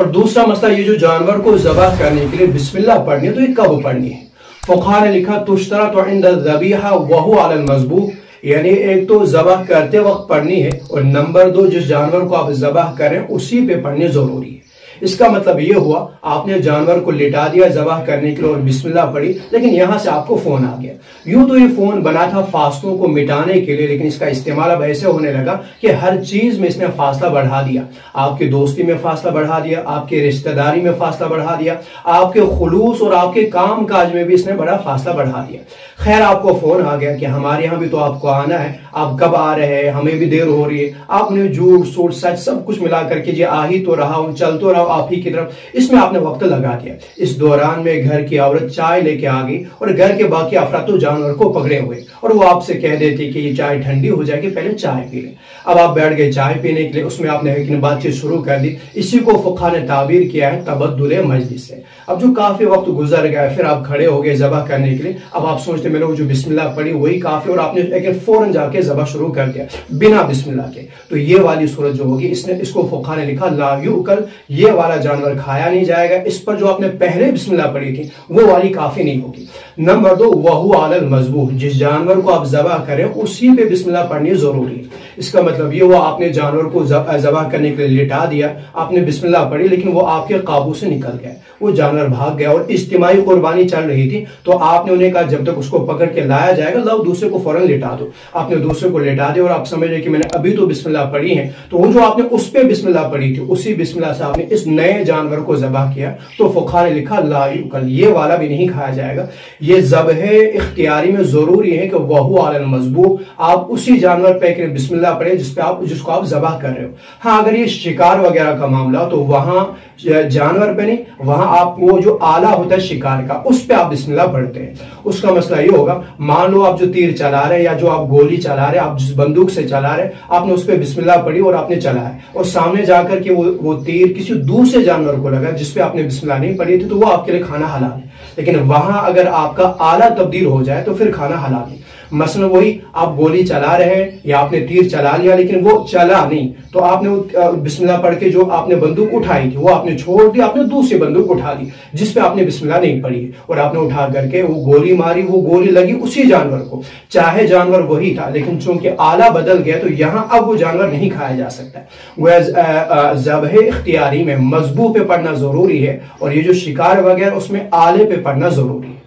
और दूसरा मसला ये जो जानवर को ज़बह करने के लिए बिस्मिल्लाह पढ़नी है तो ये कब पढ़नी है। फुक़हा ने लिखा तुश्तरत इंद ज़बीहा वहु अलल मज़बूह, यानी एक तो ज़बह करते वक्त पढ़नी है और नंबर 2 जिस जानवर को आप ज़बह करें उसी पे पढ़नी जरूरी है। इसका मतलब ये हुआ आपने जानवर को लिटा दिया ज़बह करने के लिए और बिस्मिल्लाह पढ़ी, लेकिन यहां से आपको फोन आ गया। यूं तो ये फोन बना था फासलों को मिटाने के लिए, लेकिन इसका इस्तेमाल अब ऐसे होने लगा कि हर चीज में इसने फासला बढ़ा दिया। आपकी दोस्ती में फासला बढ़ा दिया, आपकी रिश्तेदारी में फासला बढ़ा दिया, आपके खुलूस और आपके काम काज में भी इसने बड़ा फासला बढ़ा दिया। खैर आपको फोन आ गया कि हमारे यहाँ भी तो आपको आना है, आप कब आ रहे हैं, हमें भी देर हो रही है। आपने झूठ सूट सच सब कुछ मिला करके जी आ ही तो रहा हूं, चल तो रहा आप ही की तरफ, इसमें आपने वक्त लगा दिया। इस दौरान में घर की औरत चाय लेके आ गई और घर के बाकी अफराद तो जानवर को पकड़े हुए और वो आपसे कह देती कि ये चाय ठंडी हो जाएगी, पहले चाय पी ले। अब आप बैठ गए चाय पीने के लिए, उसमें आपने बातचीत शुरू कर दी। इसी को फुक़हा ने ताबीर किया है तबद्दुल मजलिस से। अब जो काफी वक्त गुजर गया, फिर आप खड़े हो गए ज़बह करने के लिए। अब आप सोचते मैंने वो जो बिस्मिल्लाह पढ़ी वही काफी, और आपने लेकिन फौरन जाके ज़बह शुरू कर दिया बिना बिस्मिल्लाह के, तो ये वाली सूरत जो होगी इसको फुक़हा ने लिखा ला युकल, ये वाला जानवर खाया नहीं जाएगा। इस पर जो आपने पहले बिस्मिल्लाह पढ़ी थी वो वाली काफी नहीं होगी। नंबर 2 वहु अलल मज़बूह, जिस जानवर को आप ज़बह करें उसी पे बिस्मिल्लाह पढ़नी जरूरी है। इसका मतलब ये हुआ आपने जानवर को ज़बह करने के लिए लिटा दिया, आपने बिस्मिल्लाह पढ़ी, लेकिन वो आपके काबू से निकल गया, वो जानवर भाग गया और इज्तिमाई कुर्बानी चल रही थी। तो आपने उन्हें कहा जब तक उसको पकड़ के लाया जाएगा लाओ दूसरे को फौरन लिटा दो। आपने दूसरे को लिटा दिया और आप समझ रहे कि मैंने अभी तो बिस्मिल्लाह पढ़ी है, तो वो जो आपने उस पे बिस्मिल्लाह पढ़ी थी उसी बिस्मिल्लाह से आपने इस नए जानवर को ज़बह किया, तो फुक़हा ने लिखा ला युकल, ये वाला भी नहीं खाया जाएगा। ये ज़बह इख्तियारी में जरूरी है कि वहु अलल मज़बूह, आप उसी जानवर पे बिस्मिल्लाह पढ़े जिसको आप ज़बह कर रहे हो। हाँ, अगर ये शिकार वगैरह का मामला तो वहां जानवर पे नहीं, वहां आप वो जो आला होता है शिकार का उस पे आप बिस्मिल्लाह पढ़ते हैं। उसका मसला ये होगा, मान लो आप जो तीर चला रहे हैं या जो आप गोली चला रहे हैं, आप जिस बंदूक से चला रहे हैं, आपने उस पे बिस्मिल्लाह पढ़ी और आपने चलाया और सामने जाकर के वो तीर किसी दूसरे जानवर को लगा जिसपे आपने बिस्मिल्लाह नहीं पढ़ी थी, तो वो आपके लिए खाना हलाल है। लेकिन वहां अगर आपका आला तब्दील हो जाए तो फिर खाना हलाल नहीं। मसलन वही आप गोली चला रहे हैं या आपने तीर चला लिया लेकिन वो चला नहीं, तो आपने बिस्मिल्लाह पढ़ के जो आपने बंदूक उठाई थी वो आपने छोड़ दी, आपने दूसरी बंदूक उठा दी जिस पे आपने बिस्मिल्लाह नहीं पढ़ी और आपने उठा करके वो गोली मारी, वो गोली लगी उसी जानवर को, चाहे जानवर वही था लेकिन चूंकि आला बदल गया तो यहां अब वो जानवर नहीं खाया जा सकता। ज़बह इख्तियारी में मज़बूह पे पढ़ना जरूरी है और ये जो शिकार वगैरह उसमें आले पे पढ़ना जरूरी है।